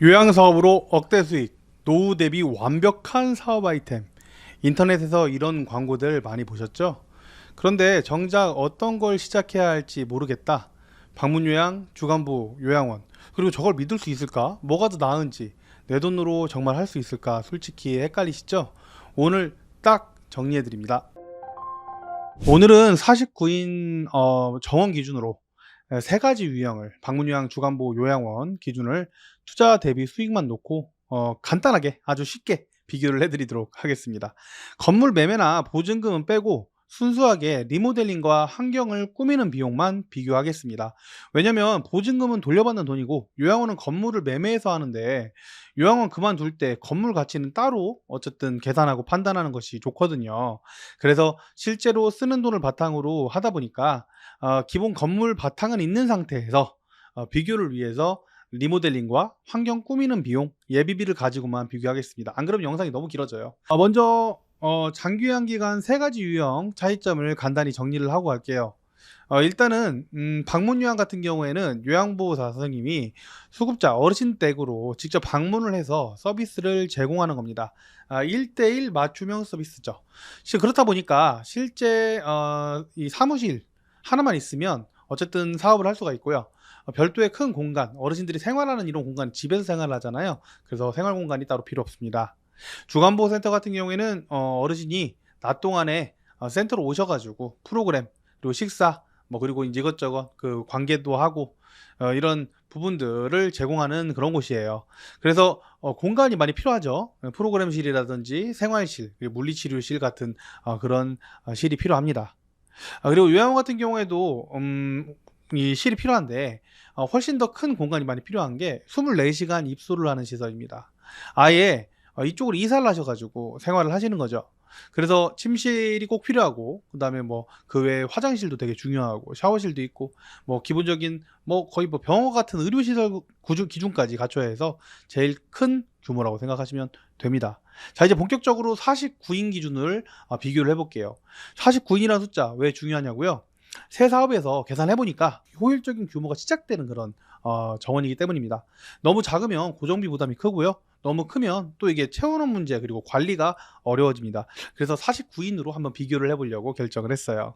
요양사업으로 억대 수익, 노후 대비 완벽한 사업 아이템. 인터넷에서 이런 광고들 많이 보셨죠? 그런데 정작 어떤 걸 시작해야 할지 모르겠다. 방문요양, 주간보, 요양원. 그리고 저걸 믿을 수 있을까? 뭐가 더 나은지, 내 돈으로 정말 할 수 있을까? 솔직히 헷갈리시죠? 오늘 딱 정리해드립니다. 오늘은 49인 정원 기준으로 세 가지 유형을 방문요양, 주간보, 요양원 기준을 투자 대비 수익만 놓고 간단하게 아주 쉽게 비교를 해드리도록 하겠습니다. 건물 매매나 보증금은 빼고 순수하게 리모델링과 환경을 꾸미는 비용만 비교하겠습니다. 왜냐면 보증금은 돌려받는 돈이고 요양원은 건물을 매매해서 하는데, 요양원 그만둘 때 건물 가치는 따로 어쨌든 계산하고 판단하는 것이 좋거든요. 그래서 실제로 쓰는 돈을 바탕으로 하다 보니까 기본 건물 바탕은 있는 상태에서 비교를 위해서 리모델링과 환경 꾸미는 비용, 예비비를 가지고만 비교하겠습니다. 안 그러면 영상이 너무 길어져요. 먼저 장기요양 기간 세 가지 유형 차이점을 간단히 정리를 하고 갈게요. 일단은 방문요양 같은 경우에는 요양보호사 선생님이 수급자 어르신 댁으로 직접 방문을 해서 서비스를 제공하는 겁니다. 1대1 맞춤형 서비스죠. 그렇다 보니까 실제 이 사무실 하나만 있으면 어쨌든 사업을 할 수가 있고요. 별도의 큰 공간, 어르신들이 생활하는 이런 공간, 집에서 생활을 하잖아요. 그래서 생활 공간이 따로 필요 없습니다. 주간보호센터 같은 경우에는 어르신이 낮 동안에 센터로 오셔가지고 프로그램, 그리고 식사, 뭐 그리고 이제 이것저것 그 관계도 하고 이런 부분들을 제공하는 그런 곳이에요. 그래서 공간이 많이 필요하죠. 프로그램실이라든지 생활실, 그리고 물리치료실 같은 그런 실이 필요합니다. 그리고 요양원 같은 경우에도 이 실이 필요한데, 훨씬 더 큰 공간이 많이 필요한 게 24시간 입소를 하는 시설입니다. 아예 이쪽으로 이사를 하셔가지고 생활을 하시는 거죠. 그래서 침실이 꼭 필요하고, 그 다음에 뭐 그 외에 화장실도 되게 중요하고, 샤워실도 있고, 뭐 기본적인 뭐 거의 뭐 병원 같은 의료시설 기준까지 갖춰야 해서 제일 큰 규모라고 생각하시면 됩니다. 자, 이제 본격적으로 49인 기준을 비교를 해볼게요. 49인이라는 숫자 왜 중요하냐고요? 새 사업에서 계산해 보니까 효율적인 규모가 시작되는 그런 정원이기 때문입니다. 너무 작으면 고정비 부담이 크고요. 너무 크면 또 이게 채우는 문제, 그리고 관리가 어려워집니다. 그래서 49인으로 한번 비교를 해보려고 결정을 했어요.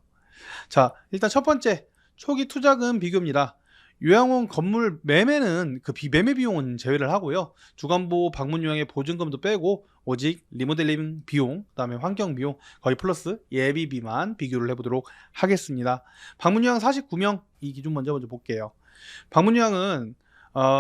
자, 일단 첫 번째, 초기 투자금 비교입니다. 요양원 건물 매매는 그 비매매 비용은 제외를 하고요. 주간보 방문요양의 보증금도 빼고 오직 리모델링 비용, 그다음에 환경 비용 거의 플러스 예비비만 비교를 해보도록 하겠습니다. 방문요양 49명 이 기준 먼저 볼게요. 방문요양은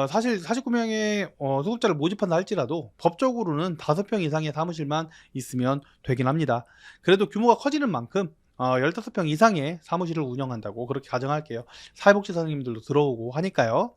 사실 49명의 수급자를 모집한다 할지라도 법적으로는 5평 이상의 사무실만 있으면 되긴 합니다. 그래도 규모가 커지는 만큼 15평 이상의 사무실을 운영한다고 그렇게 가정할게요. 사회복지사 선생님들도 들어오고 하니까요.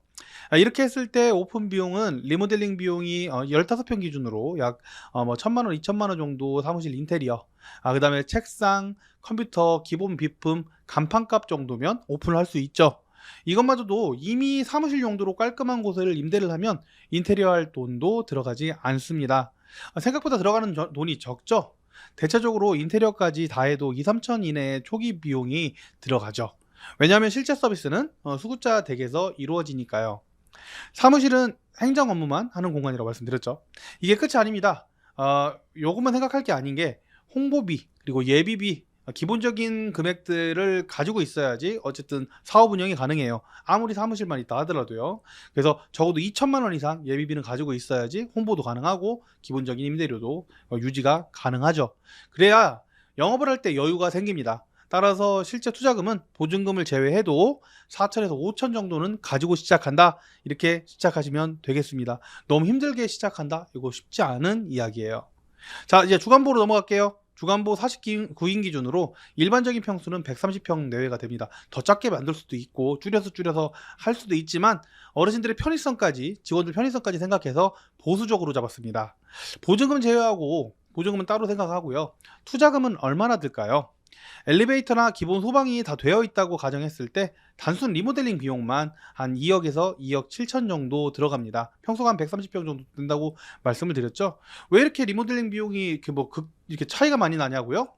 이렇게 했을 때 오픈 비용은 리모델링 비용이 15평 기준으로 약 1,000만 원, 2천만 원 정도 사무실 인테리어, 그 다음에 책상, 컴퓨터, 기본 비품, 간판값 정도면 오픈을 할 수 있죠. 이것마저도 이미 사무실 용도로 깔끔한 곳을 임대를 하면 인테리어 할 돈도 들어가지 않습니다. 생각보다 들어가는 돈이 적죠. 대체적으로 인테리어까지 다 해도 2, 3천 이내의 초기 비용이 들어가죠. 왜냐하면 실제 서비스는 수급자 댁에서 이루어지니까요. 사무실은 행정 업무만 하는 공간이라고 말씀드렸죠. 이게 끝이 아닙니다. 요것만 생각할 게 아닌 게 홍보비, 그리고 예비비, 기본적인 금액들을 가지고 있어야지 어쨌든 사업 운영이 가능해요. 아무리 사무실만 있다 하더라도요. 그래서 적어도 2천만 원 이상 예비비는 가지고 있어야지 홍보도 가능하고 기본적인 임대료도 유지가 가능하죠. 그래야 영업을 할 때 여유가 생깁니다. 따라서 실제 투자금은 보증금을 제외해도 4천에서 5천 정도는 가지고 시작한다, 이렇게 시작하시면 되겠습니다. 너무 힘들게 시작한다, 이거 쉽지 않은 이야기예요. 자, 이제 주간보로 넘어갈게요. 주간보 49인 기준으로 일반적인 평수는 130평 내외가 됩니다. 더 작게 만들 수도 있고 줄여서 할 수도 있지만 어르신들의 편의성까지, 직원들 편의성까지 생각해서 보수적으로 잡았습니다. 보증금 제외하고, 보증금은 따로 생각하고요. 투자금은 얼마나 들까요? 엘리베이터나 기본 소방이 다 되어 있다고 가정했을 때 단순 리모델링 비용만 한 2억에서 2억 7천 정도 들어갑니다. 평소가 한 130평 정도 든다고 말씀을 드렸죠. 왜 이렇게 리모델링 비용이 이렇게 차이가 많이 나냐고요?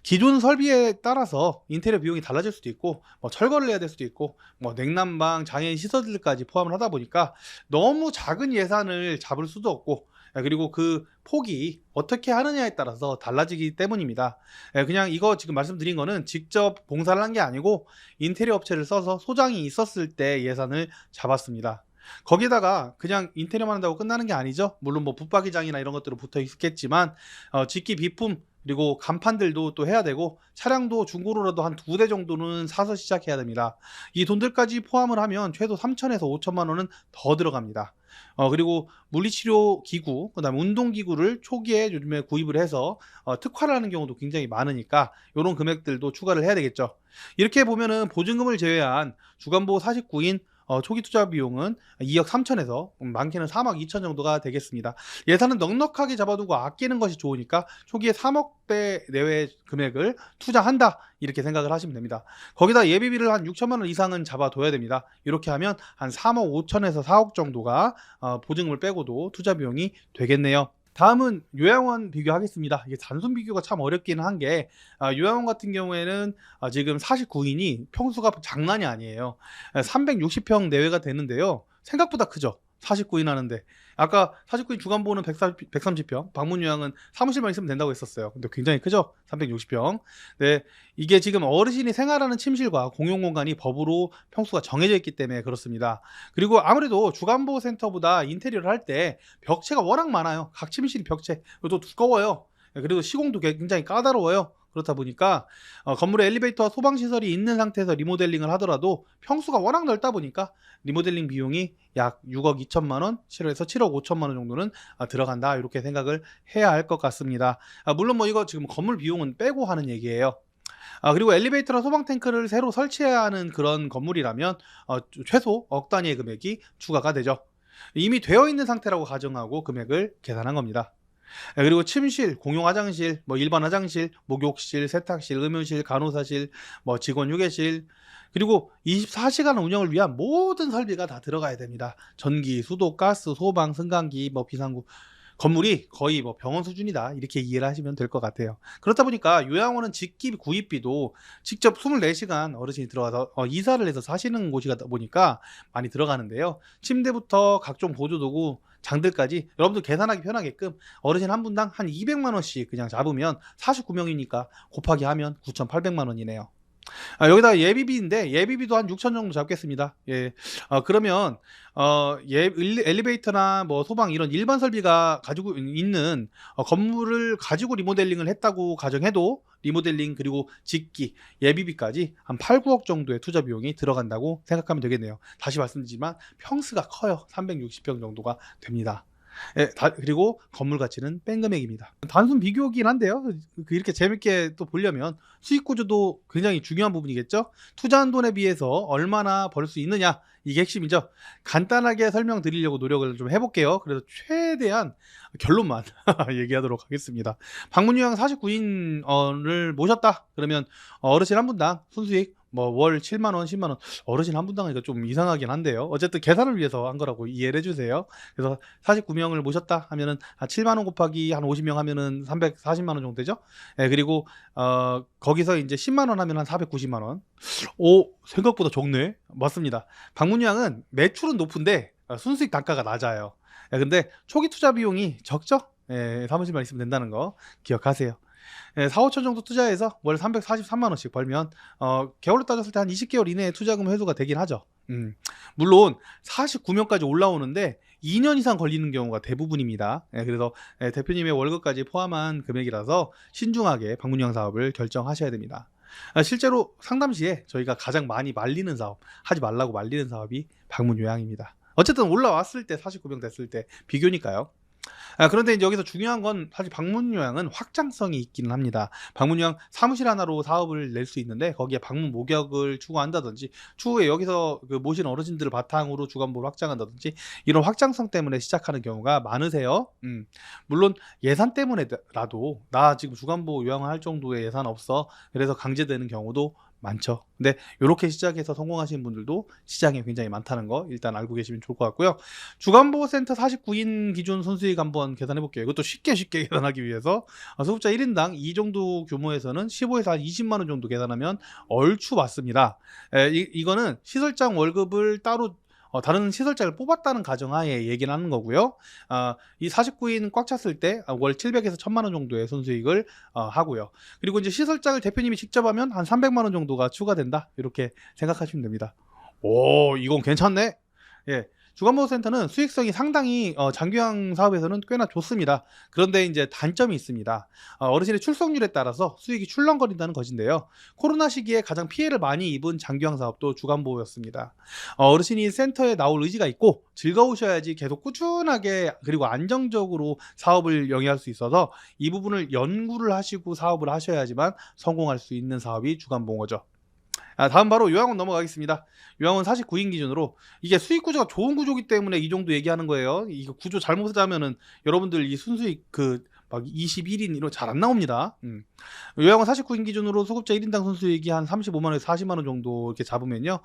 기존 설비에 따라서 인테리어 비용이 달라질 수도 있고, 뭐 철거를 해야 될 수도 있고, 뭐 냉난방, 장애인 시설들까지 포함을 하다 보니까 너무 작은 예산을 잡을 수도 없고, 그리고 그 폭이 어떻게 하느냐에 따라서 달라지기 때문입니다. 그냥 이거 지금 말씀드린 거는 직접 봉사를 한 게 아니고 인테리어 업체를 써서 소장이 있었을 때 예산을 잡았습니다. 거기다가 그냥 인테리어만 한다고 끝나는 게 아니죠. 물론 뭐 붙박이장이나 이런 것들은 붙어 있겠지만 직기 비품 그리고 간판들도 또 해야 되고 차량도 중고로라도 한 2대 정도는 사서 시작해야 됩니다. 이 돈들까지 포함을 하면 최소 3천에서 5천만 원은 더 들어갑니다. 그리고 물리치료 기구, 그다음에 운동기구를 초기에 요즘에 구입을 해서 특화를 하는 경우도 굉장히 많으니까 이런 금액들도 추가를 해야 되겠죠. 이렇게 보면은 보증금을 제외한 주간보호 49인 초기 투자 비용은 2억 3천에서 많게는 3억 2천 정도가 되겠습니다. 예산은 넉넉하게 잡아두고 아끼는 것이 좋으니까 초기에 3억대 내외 금액을 투자한다 이렇게 생각을 하시면 됩니다. 거기다 예비비를 한 6천만 원 이상은 잡아둬야 됩니다. 이렇게 하면 한 3억 5천에서 4억 정도가 보증금을 빼고도 투자 비용이 되겠네요. 다음은 요양원 비교하겠습니다. 이게 단순 비교가 참 어렵기는 한 게 요양원 같은 경우에는 지금 49인이 평수가 장난이 아니에요. 360평 내외가 되는데요. 생각보다 크죠. 49인 하는데 아까 49인 주간보호는 130평, 방문 요양은 사무실만 있으면 된다고 했었어요. 근데 굉장히 크죠. 360평. 네, 이게 지금 어르신이 생활하는 침실과 공용 공간이 법으로 평수가 정해져 있기 때문에 그렇습니다. 그리고 아무래도 주간보호센터보다 인테리어를 할 때 벽체가 워낙 많아요. 각 침실이 벽체 그리고 또 두꺼워요. 그리고 시공도 굉장히 까다로워요. 그렇다 보니까 건물에 엘리베이터와 소방시설이 있는 상태에서 리모델링을 하더라도 평수가 워낙 넓다 보니까 리모델링 비용이 약 6억 2천만 원, 7에서 7억 5천만 원 정도는 들어간다 이렇게 생각을 해야 할 것 같습니다. 물론 뭐 이거 지금 건물 비용은 빼고 하는 얘기예요. 그리고 엘리베이터나 소방 탱크를 새로 설치해야 하는 그런 건물이라면 최소 억 단위의 금액이 추가가 되죠. 이미 되어 있는 상태라고 가정하고 금액을 계산한 겁니다. 그리고 침실, 공용 화장실, 뭐 일반 화장실, 목욕실, 세탁실, 음료실, 간호사실, 뭐 직원 휴게실, 그리고 24시간 운영을 위한 모든 설비가 다 들어가야 됩니다. 전기, 수도, 가스, 소방, 승강기, 뭐 비상구. 건물이 거의 뭐 병원 수준이다 이렇게 이해를 하시면 될 것 같아요. 그렇다 보니까 요양원은 직기 구입비도 직접 24시간 어르신이 들어가서 이사를 해서 사시는 곳이다 보니까 많이 들어가는데요. 침대부터 각종 보조도구 장들까지 여러분들 계산하기 편하게끔 어르신 한 분당 한 200만 원씩 그냥 잡으면 49명이니까 곱하기 하면 9,800만 원이네요. 여기다 예비비인데 예비비도 한 6천 정도 잡겠습니다. 예. 그러면 엘리베이터나 뭐 소방 이런 일반 설비가 가지고 있는 건물을 가지고 리모델링을 했다고 가정해도 리모델링 그리고 짓기 예비비까지 한 8, 9억 정도의 투자 비용이 들어간다고 생각하면 되겠네요. 다시 말씀드리지만 평수가 커요. 360평 정도가 됩니다. 그리고 건물 가치는 뺀 금액입니다. 단순 비교긴 한데요. 이렇게 재밌게 또 보려면 수익 구조도 굉장히 중요한 부분이겠죠. 투자한 돈에 비해서 얼마나 벌 수 있느냐 이게 핵심이죠. 간단하게 설명드리려고 노력을 좀 해볼게요. 그래서 최대한 결론만 얘기하도록 하겠습니다. 방문 요양 49인을 모셨다 그러면 어르신 한 분당 순수익 뭐 월 7만 원, 10만 원. 어르신 한 분당 하니까 좀 이상하긴 한데요. 어쨌든 계산을 위해서 한 거라고 이해를 해주세요. 그래서 49명을 모셨다 하면은 한 7만 원 곱하기 한 50명 하면은 340만 원 정도 되죠. 거리고 거기서 이제 10만 원 하면 한 490만 원. 오, 생각보다 적네. 맞습니다. 방문량은 매출은 높은데 순수익 단가가 낮아요. 근데 초기 투자 비용이 적죠. 사무실만 있으면 된다는 거 기억하세요. 4, 5천 정도 투자해서 월 343만 원씩 벌면 개월로 따졌을 때 한 20개월 이내에 투자금 회수가 되긴 하죠. 물론 49명까지 올라오는데 2년 이상 걸리는 경우가 대부분입니다. 그래서 대표님의 월급까지 포함한 금액이라서 신중하게 방문형 사업을 결정하셔야 됩니다. 실제로 상담 시에 저희가 가장 많이 말리는 사업, 하지 말라고 말리는 사업이 방문 요양입니다. 어쨌든 올라왔을 때 49명 됐을 때 비교니까요. 그런데 이제 여기서 중요한 건 사실 방문 요양은 확장성이 있기는 합니다. 방문 요양 사무실 하나로 사업을 낼 수 있는데 거기에 방문 목역을 추구한다든지 추후에 여기서 그 모신 어르신들을 바탕으로 주간부를 확장한다든지 이런 확장성 때문에 시작하는 경우가 많으세요. 물론 예산 때문에라도 나 지금 주간부 요양할 정도의 예산 없어. 그래서 강제되는 경우도 많죠. 근데 요렇게 시작해서 성공하시는 분들도 시장에 굉장히 많다는 거 일단 알고 계시면 좋을 것 같고요. 주간보호센터 49인 기준 순수익 한번 계산해 볼게요. 이것도 쉽게 계산하기 위해서 소득자 1인당 이 정도 규모에서는 15에서 한 20만 원 정도 계산하면 얼추 맞습니다. 이거는 시설장 월급을 따로 다른 시설장을 뽑았다는 가정하에 얘기를 하는 거고요. 이 49인 꽉 찼을 때 월 700에서 1000만 원 정도의 순수익을 하고요. 그리고 이제 시설장을 대표님이 직접 하면 한 300만 원 정도가 추가된다. 이렇게 생각하시면 됩니다. 오, 이건 괜찮네. 예. 주간보호센터는 수익성이 상당히 장기요양 사업에서는 꽤나 좋습니다. 그런데 이제 단점이 있습니다. 어르신의 출석률에 따라서 수익이 출렁거린다는 것인데요. 코로나 시기에 가장 피해를 많이 입은 장기요양 사업도 주간보호였습니다. 어르신이 센터에 나올 의지가 있고 즐거우셔야지 계속 꾸준하게 그리고 안정적으로 사업을 영위할 수 있어서 이 부분을 연구를 하시고 사업을 하셔야지만 성공할 수 있는 사업이 주간보호죠. 다음 바로 요양원 넘어가겠습니다. 요양원 49인 기준으로 이게 수익 구조가 좋은 구조이기 때문에 이 정도 얘기하는 거예요. 이거 구조 잘못 짜면은 여러분들 이 순수익 막 21인 이런 잘 안 나옵니다. 요양원 49인 기준으로 소급자 1인당 순수익이 한 35만 원에서 40만 원 정도 이렇게 잡으면요.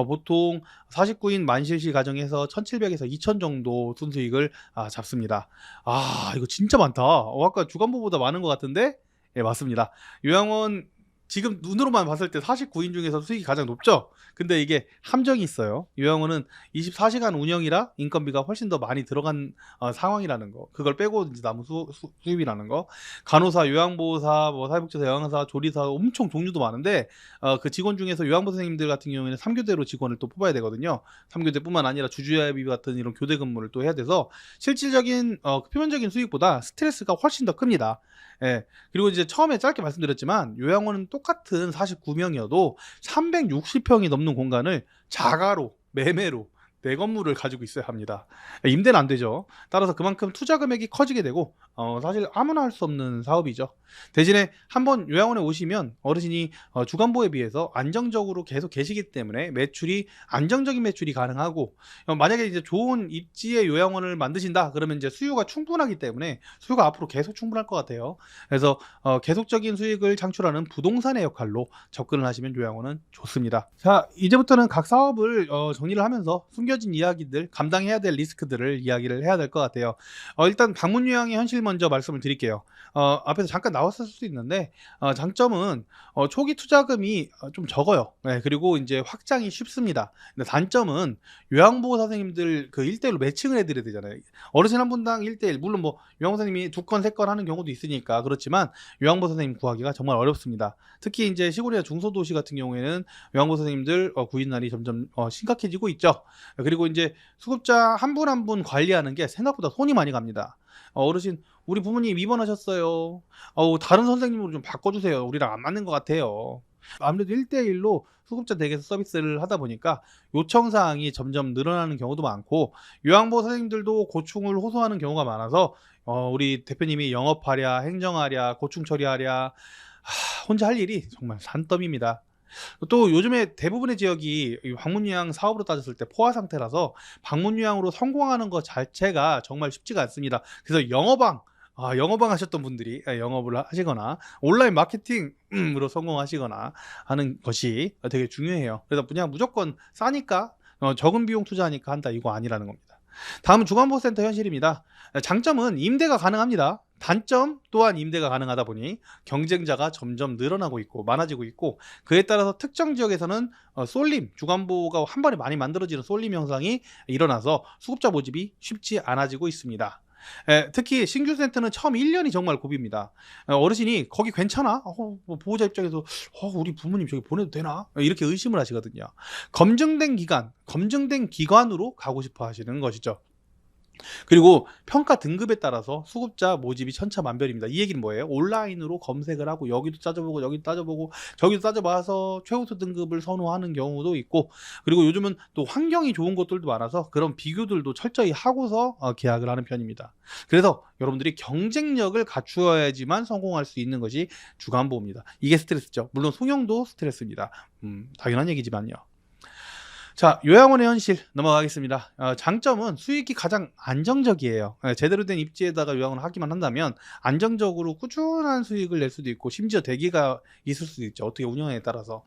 보통 49인 만실시 가정에서 1,700에서 2,000 정도 순수익을 잡습니다. 이거 진짜 많다. 아까 주간보보다 많은 것 같은데? 예, 맞습니다. 요양원 지금 눈으로만 봤을 때 49인 중에서 수익이 가장 높죠. 근데 이게 함정이 있어요. 요양원은 24시간 운영이라 인건비가 훨씬 더 많이 들어간 상황이라는 거. 그걸 빼고 이제 남은 수입이라는 거. 간호사, 요양보호사, 뭐 사회복지사, 영양사, 조리사 엄청 종류도 많은데 그 직원 중에서 요양보 선생님들 같은 경우에는 3교대로 직원을 또 뽑아야 되거든요. 3교대뿐만 아니라 주주야비 같은 이런 교대 근무를 또 해야 돼서 실질적인 표면적인 수익보다 스트레스가 훨씬 더 큽니다. 예. 그리고 이제 처음에 짧게 말씀드렸지만 요양원은 똑같은 49명이어도 360평이 넘는 공간을 자가로 매매로 내 건물을 가지고 있어야 합니다. 임대는 안 되죠. 따라서 그만큼 투자 금액이 커지게 되고 사실 아무나 할 수 없는 사업이죠. 대신에 한번 요양원에 오시면 어르신이 주간보에 비해서 안정적으로 계속 계시기 때문에 매출이 안정적인 매출이 가능하고 만약에 이제 좋은 입지의 요양원을 만드신다 그러면 이제 수요가 충분하기 때문에 수요가 앞으로 계속 충분할 것 같아요. 그래서 계속적인 수익을 창출하는 부동산의 역할로 접근을 하시면 요양원은 좋습니다. 자, 이제부터는 각 사업을 정리를 하면서 숨겨진 이야기들, 감당해야 될 리스크들을 이야기를 해야 될 것 같아요. 일단 방문 요양의 현실 먼저 말씀을 드릴게요. 앞에서 잠깐 나왔을 수 있는데 장점은 초기 투자금이 좀 적어요. 네, 그리고 이제 확장이 쉽습니다. 근데 단점은 요양보호 선생님들 그 1대1로 매칭을 해드려야 되잖아요. 어르신 한 분당 1대1 물론 뭐 요양보호 선생님이 2건 3건 하는 경우도 있으니까 그렇지만 요양보호 선생님 구하기가 정말 어렵습니다. 특히 이제 시골이나 중소도시 같은 경우에는 요양보호 선생님들 구인난이 점점 심각해지고 있죠. 그리고 이제 수급자 한 분 한 분 관리하는 게 생각보다 손이 많이 갑니다. 어르신 우리 부모님 입원하셨어요. 다른 선생님으로 좀 바꿔주세요. 우리랑 안 맞는 것 같아요. 아무래도 1대1로 수급자 댁에서 서비스를 하다 보니까 요청사항이 점점 늘어나는 경우도 많고 요양보호 선생님들도 고충을 호소하는 경우가 많아서 우리 대표님이 영업하랴 행정하랴 고충 처리하랴 혼자 할 일이 정말 산더미입니다. 또 요즘에 대부분의 지역이 방문요양 사업으로 따졌을 때 포화 상태라서 방문요양으로 성공하는 것 자체가 정말 쉽지가 않습니다. 그래서 영어방 하셨던 분들이 영업을 하시거나 온라인 마케팅으로 성공하시거나 하는 것이 되게 중요해요. 그래서 그냥 무조건 싸니까 적은 비용 투자하니까 한다 이거 아니라는 겁니다. 다음은 주간보호센터 현실입니다. 장점은 임대가 가능합니다. 단점 또한 임대가 가능하다 보니 경쟁자가 점점 늘어나고 있고 많아지고 있고 그에 따라서 특정 지역에서는 쏠림, 주간보호가 한 번에 많이 만들어지는 쏠림 현상이 일어나서 수급자 모집이 쉽지 않아지고 있습니다. 특히 신규 센터는 처음 1년이 정말 고비입니다. 어르신이 거기 괜찮아? 뭐 보호자 입장에서 우리 부모님 저기 보내도 되나? 이렇게 의심을 하시거든요. 검증된 기관으로 가고 싶어 하시는 것이죠. 그리고 평가 등급에 따라서 수급자 모집이 천차만별입니다. 이 얘기는 뭐예요? 온라인으로 검색을 하고 여기도 따져보고 여기도 따져보고 저기도 따져봐서 최우수 등급을 선호하는 경우도 있고, 그리고 요즘은 또 환경이 좋은 곳들도 많아서 그런 비교들도 철저히 하고서 계약을 하는 편입니다. 그래서 여러분들이 경쟁력을 갖추어야지만 성공할 수 있는 것이 주간보험입니다. 이게 스트레스죠. 물론 송영도 스트레스입니다. 당연한 얘기지만요. 자, 요양원의 현실 넘어가겠습니다. 장점은 수익이 가장 안정적이에요. 제대로 된 입지에다가 요양원을 하기만 한다면 안정적으로 꾸준한 수익을 낼 수도 있고, 심지어 대기가 있을 수도 있죠. 어떻게 운영에 따라서.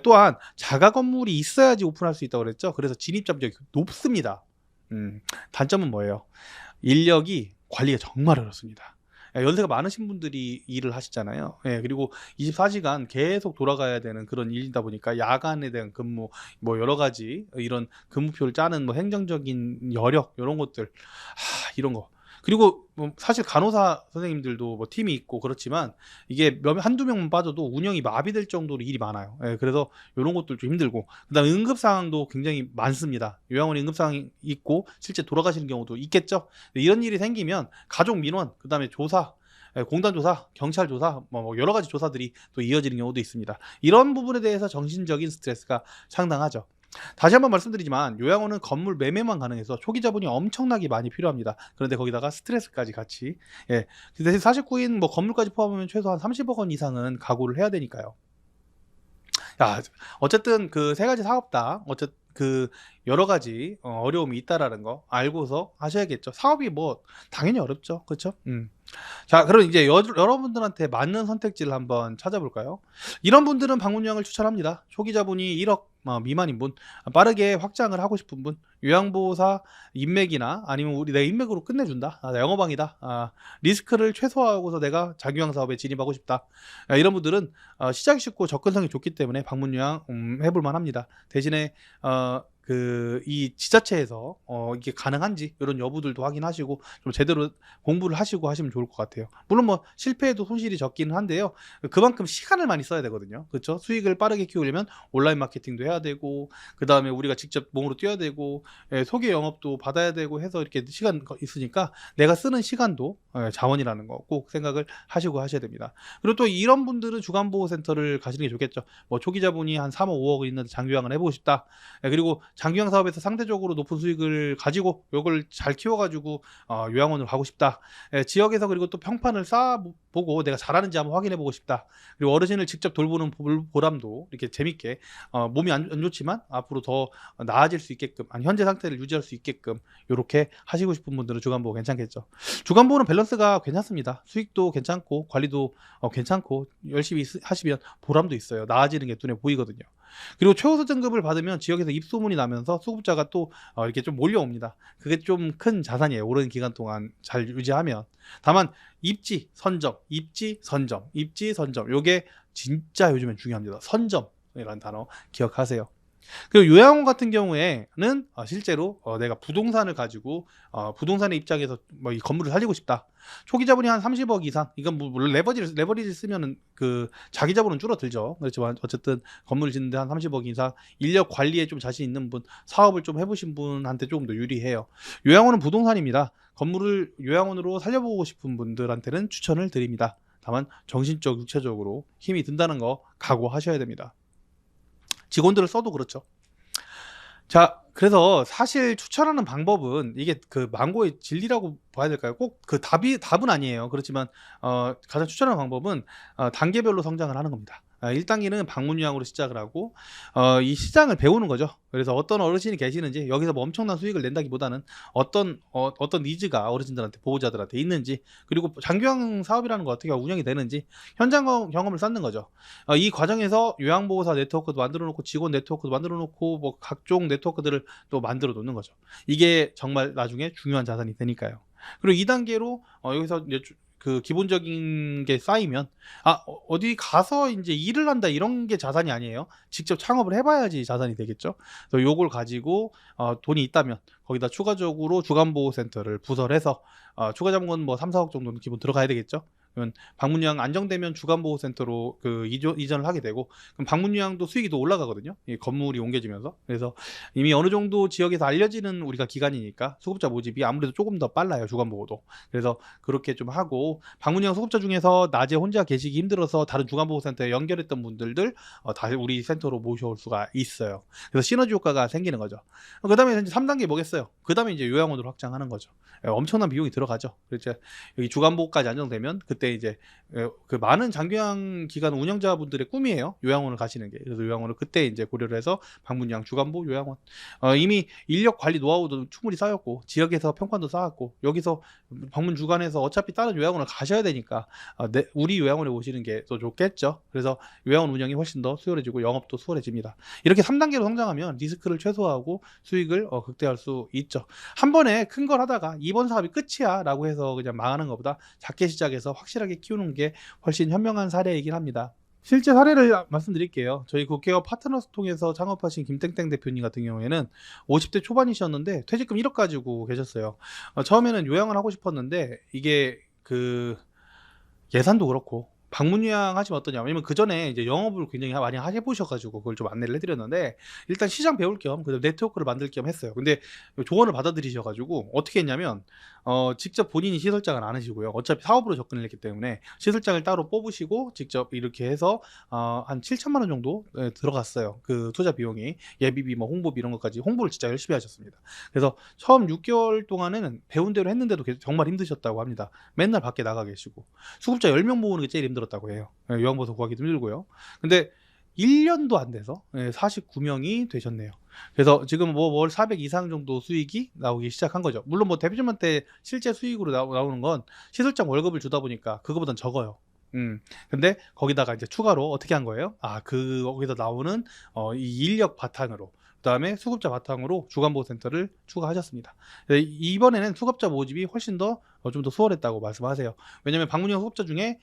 또한 자가 건물이 있어야지 오픈할 수 있다고 그랬죠. 그래서 진입 장벽이 높습니다. 단점은 뭐예요? 인력이 관리가 정말 어렵습니다. 연세가 많으신 분들이 일을 하시잖아요. 그리고 24시간 계속 돌아가야 되는 그런 일이다 보니까 야간에 대한 근무, 뭐 여러 가지 이런 근무표를 짜는 뭐 행정적인 여력, 이런 것들, 이런 거. 그리고 뭐 사실 간호사 선생님들도 뭐 팀이 있고 그렇지만 이게 한두 명만 빠져도 운영이 마비될 정도로 일이 많아요. 그래서 이런 것들 좀 힘들고, 그다음에 응급 상황도 굉장히 많습니다. 요양원에 응급 상황이 있고 실제 돌아가시는 경우도 있겠죠. 이런 일이 생기면 가족 민원, 그다음에 조사, 공단 조사, 경찰 조사, 뭐 여러 가지 조사들이 또 이어지는 경우도 있습니다. 이런 부분에 대해서 정신적인 스트레스가 상당하죠. 다시 한번 말씀드리지만 요양원은 건물 매매만 가능해서 초기 자본이 엄청나게 많이 필요합니다. 그런데 거기다가 스트레스까지 같이. 대신 49인 뭐 건물까지 포함하면 최소한 30억 원 이상은 각오를 해야 되니까요. 어쨌든 그 세 가지 사업 다 그 여러 가지 어려움이 있다라는 거 알고서 하셔야겠죠. 사업이 뭐 당연히 어렵죠. 그렇죠? 자, 그럼 이제 여러분들한테 맞는 선택지를 한번 찾아볼까요? 이런 분들은 방문요양을 추천합니다. 초기 자본이 1억 미만인 분, 빠르게 확장을 하고 싶은 분, 요양보호사 인맥이나 아니면 내가 인맥으로 끝내준다, 나 영어방이다, 리스크를 최소화하고서 내가 자기요양 사업에 진입하고 싶다, 이런 분들은 시작이 쉽고 접근성이 좋기 때문에 방문요양 해볼 만합니다. 대신에 이 지자체에서 이게 가능한지 이런 여부들도 확인하시고 좀 제대로 공부를 하시고 하시면 좋을 것 같아요. 물론 뭐 실패해도 손실이 적기는 한데요. 그만큼 시간을 많이 써야 되거든요. 그렇죠? 수익을 빠르게 키우려면 온라인 마케팅도 해야 되고, 그 다음에 우리가 직접 몸으로 뛰어야 되고, 소개 영업도 받아야 되고 해서 이렇게 시간 있으니까 내가 쓰는 시간도 자원이라는 거 꼭 생각을 하시고 하셔야 됩니다. 그리고 또 이런 분들은 주간보호센터를 가시는 게 좋겠죠. 뭐 초기 자본이 한 3억 5억이 있는데 장기요양을 해보고 싶다. 그리고 장기요양 사업에서 상대적으로 높은 수익을 가지고 이걸 잘 키워가지고 요양원을 가고 싶다. 지역에서 그리고 또 평판을 쌓아보고 내가 잘하는지 한번 확인해보고 싶다. 그리고 어르신을 직접 돌보는 보람도 이렇게 재밌게, 몸이 안 좋지만 앞으로 더 나아질 수 있게끔, 현재 상태를 유지할 수 있게끔 이렇게 하시고 싶은 분들은 주간보호 괜찮겠죠. 주간보호는 밸런스가 괜찮습니다. 수익도 괜찮고 관리도 괜찮고 열심히 하시면 보람도 있어요. 나아지는 게 눈에 보이거든요. 그리고 최우수 등급을 받으면 지역에서 입소문이 나면서 수급자가 또 이렇게 좀 몰려옵니다. 그게 좀 큰 자산이에요. 오랜 기간 동안 잘 유지하면. 다만 입지, 선점, 입지, 선점, 입지, 선점, 요게 진짜 요즘엔 중요합니다. 선점이라는 단어 기억하세요. 그리고 요양원 같은 경우에는 실제로 내가 부동산을 가지고 부동산의 입장에서 뭐 이 건물을 살리고 싶다. 초기 자본이 한 30억 이상. 이건 뭐 물론 레버리지 쓰면은 그 자기 자본은 줄어들죠. 그렇지만 어쨌든 건물을 짓는데 한 30억 이상, 인력 관리에 좀 자신 있는 분, 사업을 좀 해보신 분한테 조금 더 유리해요. 요양원은 부동산입니다. 건물을 요양원으로 살려보고 싶은 분들한테는 추천을 드립니다. 다만 정신적, 육체적으로 힘이 든다는 거 각오하셔야 됩니다. 직원들을 써도 그렇죠. 자, 그래서 사실 추천하는 방법은 이게 그 망고의 진리라고 봐야 될까요? 꼭 그 답은 아니에요. 그렇지만 가장 추천하는 방법은 단계별로 성장을 하는 겁니다. 1단계는 방문요양으로 시작을 하고 이 시장을 배우는 거죠. 그래서 어떤 어르신이 계시는지, 여기서 뭐 엄청난 수익을 낸다기보다는 어떤 니즈가 어르신들한테, 보호자들한테 있는지, 그리고 장기요양 사업이라는 거 어떻게 운영이 되는지 현장 경험을 쌓는 거죠. 이 과정에서 요양보호사 네트워크도 만들어 놓고 직원 네트워크도 만들어 놓고 뭐 각종 네트워크들을 또 만들어 놓는 거죠. 이게 정말 나중에 중요한 자산이 되니까요. 그리고 2단계로 여기서 이제 그 기본적인 게 쌓이면 어디 가서 이제 일을 한다, 이런 게 자산이 아니에요. 직접 창업을 해봐야지 자산이 되겠죠. 그래서 요걸 가지고 돈이 있다면 거기다 추가적으로 주간보호센터를 부설해서 추가 자본은 뭐 3, 4억 정도는 기본 들어가야 되겠죠. 그러면 방문요양 안정되면 주간보호센터로 그 이전을 하게 되고, 그럼 방문요양도 수익이 더 올라가거든요. 이 건물이 옮겨지면서. 그래서 이미 어느 정도 지역에서 알려지는 우리가 기관이니까 수급자 모집이 아무래도 조금 더 빨라요, 주간보호도. 그래서 그렇게 좀 하고, 방문요양 수급자 중에서 낮에 혼자 계시기 힘들어서 다른 주간보호센터에 연결했던 분들들 다시 우리 센터로 모셔올 수가 있어요. 그래서 시너지 효과가 생기는 거죠. 그 다음에 이제 3단계 뭐겠어요? 그 다음에 이제 요양원으로 확장하는 거죠. 엄청난 비용이 들어가죠. 그렇죠. 여기 주간보호까지 안정되면 그때 이제 그 많은 장기요양 기관 운영자분들의 꿈이에요. 요양원을 가시는 게. 그래서 요양원을 그때 이제 고려를 해서 방문요양, 주간보호, 요양원. 이미 인력 관리 노하우도 충분히 쌓였고, 지역에서 평판도 쌓았고, 여기서 방문 주간에서 어차피 다른 요양원을 가셔야 되니까 우리 요양원에 오시는 게 더 좋겠죠. 그래서 요양원 운영이 훨씬 더 수월해지고 영업도 수월해집니다. 이렇게 3단계로 성장하면 리스크를 최소화하고 수익을 극대화할 수 있죠. 한 번에 큰 걸 하다가 이번 사업이 끝이야 라고 해서 그냥 망하는 것보다 작게 시작해서 확실하게 키우는 게 훨씬 현명한 사례이긴 합니다. 실제 사례를 말씀드릴게요. 저희 국회의원 파트너스 통해서 창업하신 김땡땡 대표님 같은 경우에는 50대 초반이셨는데 퇴직금 1억 가지고 계셨어요. 처음에는 요양을 하고 싶었는데 이게 그 예산도 그렇고 방문요양 하시면 어떠냐. 왜냐면 그 전에 이제 영업을 굉장히 많이 해보셔가지고 그걸 좀 안내를 해드렸는데, 일단 시장 배울 겸 그다음 네트워크를 만들 겸 했어요. 근데 조언을 받아들이셔가지고 어떻게 했냐면 직접 본인이 시설장을 안 하시고요. 어차피 사업으로 접근을 했기 때문에 시설장을 따로 뽑으시고 직접 이렇게 해서 한 7천만 원 정도 들어갔어요. 그 투자 비용이 예비비, 뭐 홍보비 이런 것까지 홍보를 진짜 열심히 하셨습니다. 그래서 처음 6개월 동안에는 배운 대로 했는데도 정말 힘드셨다고 합니다. 맨날 밖에 나가 계시고 수급자 10명 모으는 게 제일 힘들었다고 해요. 요양보호소 구하기도 힘들고요. 근데 1년도 안 돼서 49명이 되셨네요. 그래서 지금 뭐 월 400 이상 정도 수익이 나오기 시작한 거죠. 물론 뭐 대표님한테 실제 수익으로 나오는 건 시설장 월급을 주다 보니까 그거보단 적어요. 근데 거기다가 이제 추가로 어떻게 한 거예요? 거기서 나오는 이 인력 바탕으로, 그다음에 수급자 바탕으로 주간보호센터를 추가하셨습니다. 이번에는 수급자 모집이 훨씬 더 좀 더 수월했다고 말씀하세요. 왜냐하면 방문형 수급자 중에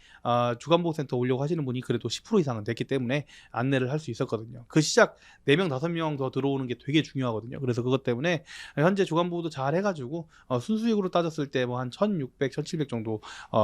주간보호센터 오려고 하시는 분이 그래도 10% 이상은 됐기 때문에 안내를 할 수 있었거든요. 그 시작 4명, 5명 더 들어오는 게 되게 중요하거든요. 그래서 그것 때문에 현재 주간보호도 잘 해가지고 순수익으로 따졌을 때 뭐 한 1,600, 1,700 정도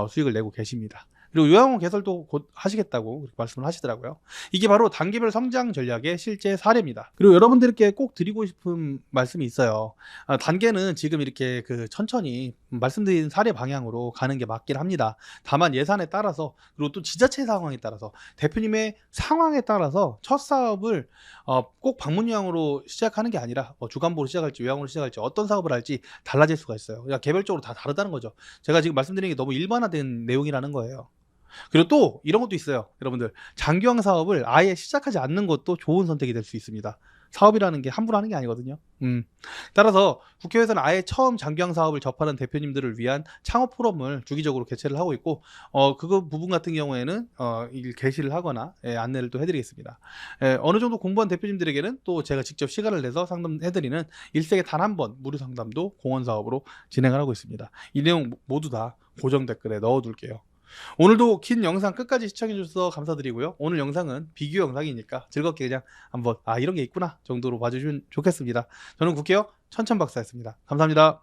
수익을 내고 계십니다. 그리고 요양원 개설도 곧 하시겠다고 말씀을 하시더라고요. 이게 바로 단계별 성장 전략의 실제 사례입니다. 그리고 여러분들께 꼭 드리고 싶은 말씀이 있어요. 단계는 지금 이렇게 천천히 말씀드린 사례 방향으로 가는 게 맞긴 합니다. 다만 예산에 따라서, 그리고 또 지자체 상황에 따라서, 대표님의 상황에 따라서 첫 사업을 꼭 방문요양으로 시작하는 게 아니라 주간보로 시작할지 요양으로 시작할지 어떤 사업을 할지 달라질 수가 있어요. 그러니까 개별적으로 다 다르다는 거죠. 제가 지금 말씀드린 게 너무 일반화된 내용이라는 거예요. 그리고 또 이런 것도 있어요. 여러분들, 장기요양 사업을 아예 시작하지 않는 것도 좋은 선택이 될 수 있습니다. 사업이라는 게 함부로 하는 게 아니거든요. 따라서 국회에서는 아예 처음 장기요양 사업을 접하는 대표님들을 위한 창업 포럼을 주기적으로 개최를 하고 있고, 그거 부분 같은 경우에는 게시를 하거나 안내를 또 해드리겠습니다. 어느 정도 공부한 대표님들에게는 또 제가 직접 시간을 내서 상담해드리는 일생에 단 한 번 무료 상담도 공원 사업으로 진행을 하고 있습니다. 이 내용 모두 다 고정 댓글에 넣어둘게요. 오늘도 긴 영상 끝까지 시청해주셔서 감사드리고요. 오늘 영상은 비교 영상이니까 즐겁게 그냥 한번 이런 게 있구나 정도로 봐주시면 좋겠습니다. 저는 국회의원 천천박사였습니다. 감사합니다.